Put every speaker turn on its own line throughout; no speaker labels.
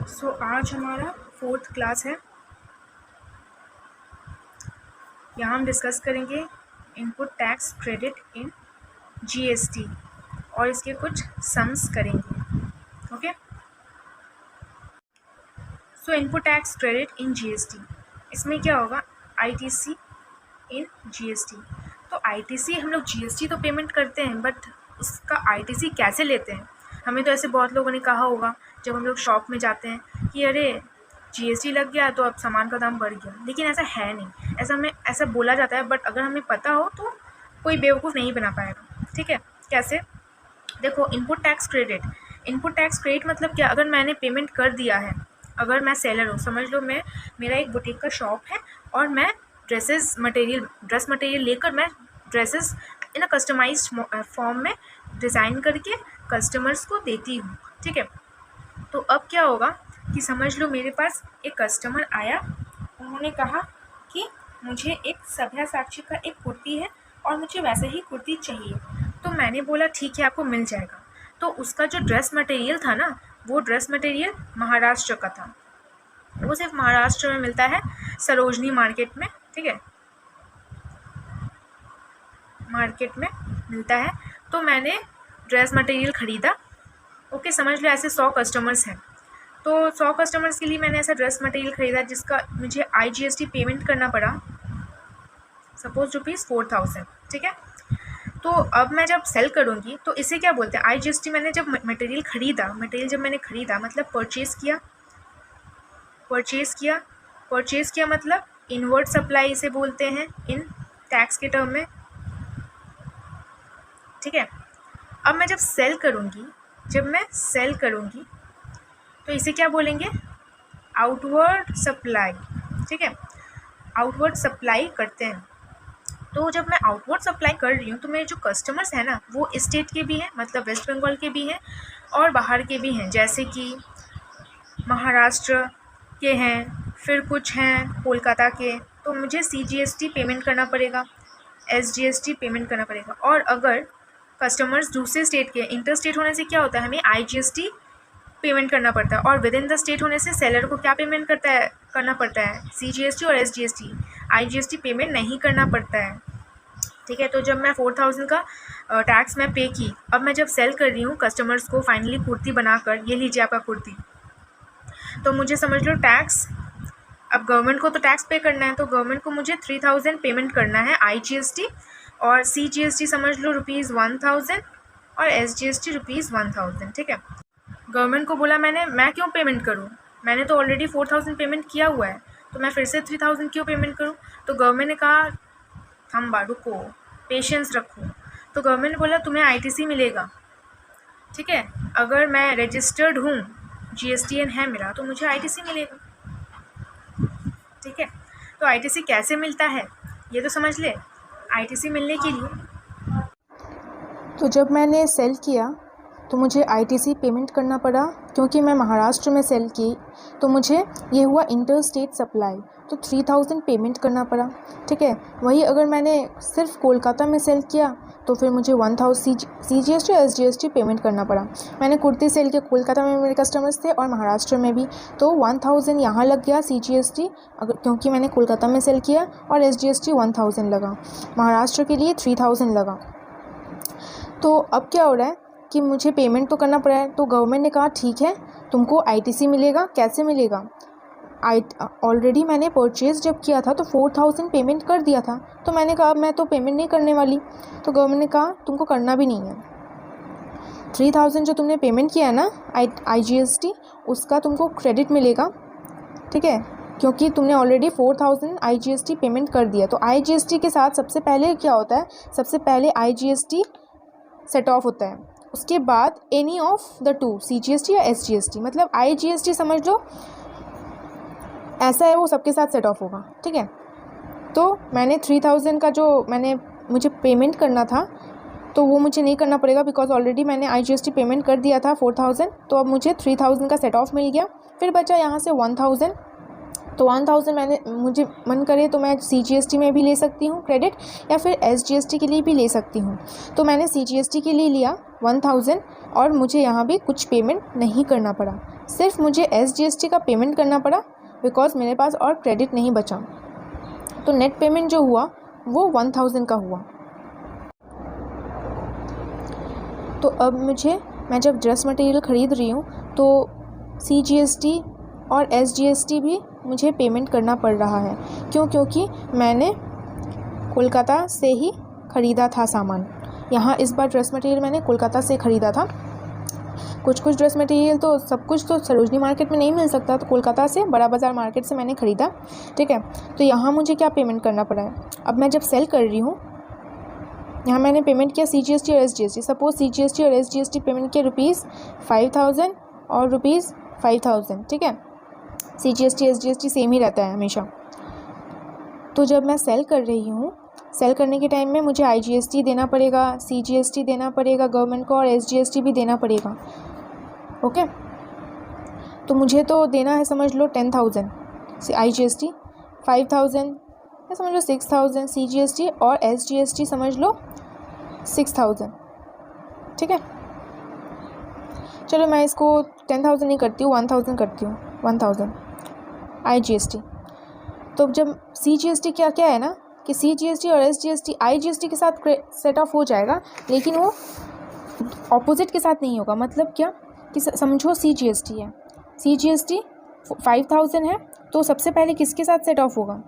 आज हमारा 4th class है। यहाँ हम डिस्कस करेंगे input tax credit in GST और इसके कुछ सम्स करेंगे। Okay, so input tax credit in GST, इसमें क्या होगा, आईटीसी इन जीएसटी। तो आईटीसी हम लोग जीएसटी तो पेमेंट करते हैं, बट उसका आईटीसी कैसे लेते हैं? हमें तो ऐसे बहुत लोगों ने कहा होगा जब हम लोग शॉप में जाते हैं कि अरे जीएसटी लग गया तो अब सामान का दाम बढ़ गया, लेकिन ऐसा है नहीं। ऐसा बोला जाता है, बट अगर हमें पता हो तो कोई बेवकूफ़ नहीं बना पाएगा। ठीक है, कैसे? देखो, इनपुट टैक्स क्रेडिट मतलब क्या? अगर मैंने पेमेंट कर दिया है, अगर मैं सेलर हूँ, समझ लो मेरा एक बुटीक का शॉप है और मैं ड्रेस मटेरियल लेकर मैं ड्रेसेस इन अ कस्टमाइज्ड फॉर्म में डिज़ाइन करके कस्टमर्स को देती हूँ। ठीक है, तो अब क्या होगा कि समझ लो मेरे पास एक कस्टमर आया, उन्होंने कहा कि मुझे एक सभ्यासाची का एक कुर्ती है और मुझे वैसे ही कुर्ती चाहिए। तो मैंने बोला ठीक है, आपको मिल जाएगा। तो उसका जो ड्रेस मटेरियल था ना, वो ड्रेस मटेरियल महाराष्ट्र का था। वो सिर्फ महाराष्ट्र में मिलता है, सरोजनी मार्केट में। ठीक है, मार्केट में मिलता है। तो मैंने ड्रेस मटेरियल ख़रीदा। ओके, समझ लो ऐसे 100 कस्टमर्स हैं, तो 100 कस्टमर्स के लिए मैंने ऐसा ड्रेस मटेरियल ख़रीदा जिसका मुझे आईजीएसटी पेमेंट करना पड़ा, सपोज ₹4000। ठीक है, तो अब मैं जब सेल करूँगी तो इसे क्या बोलते हैं, आईजीएसटी। मैंने जब मटेरियल ख़रीदा मतलब परचेज़ किया मतलब इनवर्ड सप्लाई इसे बोलते हैं इन टैक्स के टर्म में। ठीक है, अब मैं जब सेल करूँगी तो इसे क्या बोलेंगे, आउटवर्ड सप्लाई। ठीक है, आउटवर्ड सप्लाई करते हैं। तो जब मैं आउटवर्ड सप्लाई कर रही हूँ तो मेरे जो कस्टमर्स हैं ना, वो स्टेट के भी हैं, मतलब वेस्ट बंगाल के भी हैं और बाहर के भी हैं, जैसे कि महाराष्ट्र के हैं, फिर कुछ हैं कोलकाता के। तो मुझे सीजीएसटी पेमेंट करना पड़ेगा, एसजीएसटी पेमेंट करना पड़ेगा। और अगर कस्टमर्स दूसरे स्टेट के, इंटर स्टेट होने से क्या होता है, हमें आईजीएसटी पेमेंट करना पड़ता है, और विद इन द स्टेट होने से सेलर को क्या पेमेंट करना पड़ता है, सीजीएसटी और एसजीएसटी। आईजीएसटी पेमेंट नहीं करना पड़ता है। ठीक है, तो जब मैं 4000 का टैक्स मैं पे की, अब मैं जब सेल कर रही हूँ कस्टमर्स को फाइनली कुर्ती बनाकर, ये लीजिए आपका कुर्ती, तो मुझे समझ लो टैक्स, अब गवर्नमेंट को तो टैक्स पे करना है, तो गवर्नमेंट को मुझे 3000 पेमेंट करना है आईजीएसटी, और सीजीएसटी समझ लो ₹1000 और एसजीएसटी ₹1000। ठीक है, गवर्नमेंट को बोला मैं क्यों पेमेंट करूं, मैंने तो ऑलरेडी 4000 पेमेंट किया हुआ है, तो मैं फिर से 3000 क्यों पेमेंट करूं? तो गवर्नमेंट ने कहा थम्बा, रुको, पेशेंस रखो। तो गवर्नमेंट ने बोला तुम्हें आईटीसी मिलेगा। ठीक है, अगर मैं रजिस्टर्ड हूँ, जीएसटीएन है मेरा, तो मुझे आईटीसी मिलेगा। ठीक है, तो आईटीसी कैसे मिलता है ये तो समझ ले। आईटीसी मिलने के लिए,
तो जब मैंने सेल किया तो मुझे आईटीसी पेमेंट करना पड़ा, क्योंकि मैं महाराष्ट्र में सेल की, तो मुझे ये हुआ इंटर स्टेट सप्लाई, तो 3000 पेमेंट करना पड़ा। ठीक है, वही अगर मैंने सिर्फ कोलकाता में सेल किया तो फिर मुझे 1000 सीजीएसटी और एसजीएसटी पेमेंट करना पड़ा। मैंने कुर्ती सेल किया, कोलकाता में मेरे कस्टमर्स थे और महाराष्ट्र में भी, तो 1000 यहाँ लग गया सीजीएसटी, अगर क्योंकि मैंने कोलकाता में सेल किया, और एसजीएसटी 1000 लगा, महाराष्ट्र के लिए 3000 लगा। तो अब क्या हो रहा है कि मुझे पेमेंट तो करना पड़ा है, तो गवर्नमेंट ने कहा ठीक है तुमको आईटीसी मिलेगा। कैसे मिलेगा? ऑलरेडी मैंने परचेज़ जब किया था तो 4000 पेमेंट कर दिया था, तो मैंने कहा मैं तो पेमेंट नहीं करने वाली, तो गवर्नमेंट ने कहा तुमको करना भी नहीं है। 3000 जो तुमने पेमेंट किया है ना आईजीएसटी, उसका तुमको क्रेडिट मिलेगा। ठीक है, क्योंकि तुमने ऑलरेडी 4000 आईजीएसटी पेमेंट कर दिया। तो आईजीएसटी के साथ सबसे पहले क्या होता है, सबसे पहले आईजीएसटी सेट ऑफ होता है, उसके बाद any of the two, CGST या एसजीएसटी। मतलब आईजीएसटी समझ लो ऐसा है, वो सबके साथ सेट ऑफ होगा। ठीक है, तो मैंने 3000 का जो मुझे पेमेंट करना था, तो वो मुझे नहीं करना पड़ेगा, बिकॉज ऑलरेडी मैंने आईजीएसटी पेमेंट कर दिया था 4000। तो अब मुझे 3000 का सेट ऑफ मिल गया, फिर बचा यहाँ से 1000। तो 1000 मुझे मन करे तो मैं CGST में भी ले सकती हूँ क्रेडिट, या फिर SGST के लिए भी ले सकती हूँ। तो मैंने CGST के लिए लिया 1000 और मुझे यहाँ भी कुछ पेमेंट नहीं करना पड़ा, सिर्फ मुझे SGST का पेमेंट करना पड़ा बिकॉज़ मेरे पास और क्रेडिट नहीं बचा। तो नेट पेमेंट जो हुआ वो 1000 का हुआ। तो अब मैं जब ड्रेस मटेरियल ख़रीद रही हूँ तो CGST और SGST भी मुझे पेमेंट करना पड़ रहा है। क्योंकि मैंने कोलकाता से ही ख़रीदा था सामान। यहाँ इस बार ड्रेस मटेरियल मैंने कोलकाता से ख़रीदा था। कुछ ड्रेस मटेरियल तो सब कुछ तो सरोजनी मार्केट में नहीं मिल सकता, तो कोलकाता से बड़ा बाज़ार मार्केट से मैंने ख़रीदा। ठीक है, तो यहाँ मुझे क्या पेमेंट करना पड़ा है। अब मैं जब सेल कर रही हूँ, यहाँ मैंने पेमेंट किया CGST और SGST। सपोज़ CGST और SGST पेमेंट किया ₹5000 और ₹5000। ठीक है, CGST SGST सेम ही रहता है हमेशा। तो जब मैं सेल कर रही हूँ, सेल करने के टाइम में मुझे IGST देना पड़ेगा, CGST देना पड़ेगा गवर्नमेंट को, और SGST भी देना पड़ेगा। ओके, तो मुझे तो देना है, समझ लो 10,000 IGST, 5,000 या समझ लो 6,000 CGST, और SGST समझ लो 6,000। ठीक है, चलो मैं इसको 10,000 नहीं करती हूँ, 1,000 करती हूँ। 1,000 IGST। तो जब CGST क्या है ना कि CGST और SGST IGST के साथ सेट ऑफ हो जाएगा, लेकिन वो ऑपोजिट के साथ नहीं होगा। मतलब क्या कि समझो CGST है, CGST 5,000 है, तो सबसे पहले किसके साथ सेट ऑफ होगा,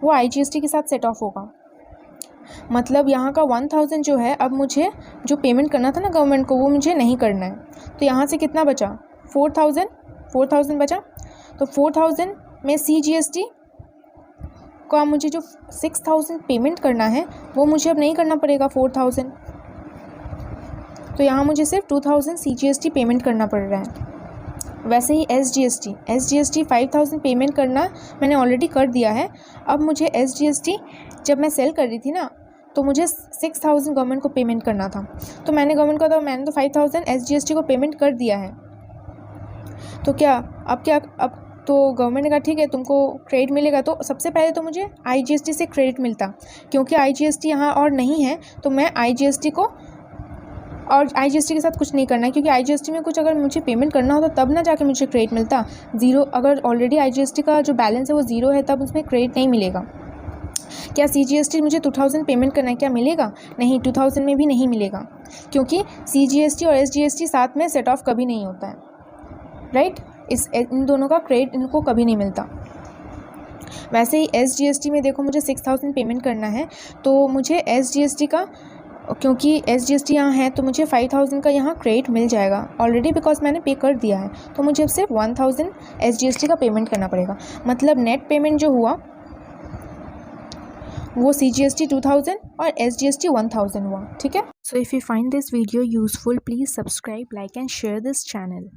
वो IGST के साथ सेट ऑफ होगा। मतलब यहाँ का 1,000 जो है, अब मुझे जो पेमेंट करना था ना गवर्नमेंट को, वो मुझे नहीं करना है। तो यहाँ से कितना बचा, 4,000 बचा। तो 4,000 में CGST का मुझे जो 6,000 पेमेंट करना है वो मुझे अब नहीं करना पड़ेगा 4,000। तो यहाँ मुझे सिर्फ 2,000 CGST पेमेंट करना पड़ रहा है। वैसे ही SGST 5,000 पेमेंट करना मैंने ऑलरेडी कर दिया है। अब मुझे SGST जब मैं सेल कर रही थी ना, तो मुझे 6,000 गवर्नमेंट को पेमेंट करना था। तो मैंने गवर्नमेंट को मैंने तो 5,000 SGST को पेमेंट कर दिया है। तो अब तो गवर्नमेंट ने कहा ठीक है तुमको क्रेडिट मिलेगा। तो सबसे पहले तो मुझे IGST से क्रेडिट मिलता, क्योंकि IGST यहाँ और नहीं है, तो मैं IGST को और IGST के साथ कुछ नहीं करना है, क्योंकि IGST में कुछ अगर मुझे पेमेंट करना होता तब ना जाके मुझे क्रेडिट मिलता। ज़ीरो, अगर ऑलरेडी IGST का जो बैलेंस है वो ज़ीरो है, तब उसमें क्रेडिट नहीं मिलेगा। क्या CGST मुझे 2,000 पेमेंट करना है, क्या मिलेगा? नहीं, 2,000 में भी नहीं मिलेगा, क्योंकि CGST और SGST साथ में सेट ऑफ कभी नहीं होता है, राइट। इन दोनों का क्रेडिट इनको कभी नहीं मिलता। वैसे ही SGST में देखो मुझे 6,000 पेमेंट करना है, तो मुझे SGST का, क्योंकि SGST यहाँ है, तो मुझे 5,000 का यहाँ क्रेडिट मिल जाएगा ऑलरेडी, बिकॉज मैंने पे कर दिया है। तो मुझे सिर्फ 1,000 SGST का पेमेंट करना पड़ेगा। मतलब नेट पेमेंट जो हुआ वो CGST 2,000 और SGST 1,000 हुआ। ठीक है। So if you find this video useful, please subscribe, like and share this channel.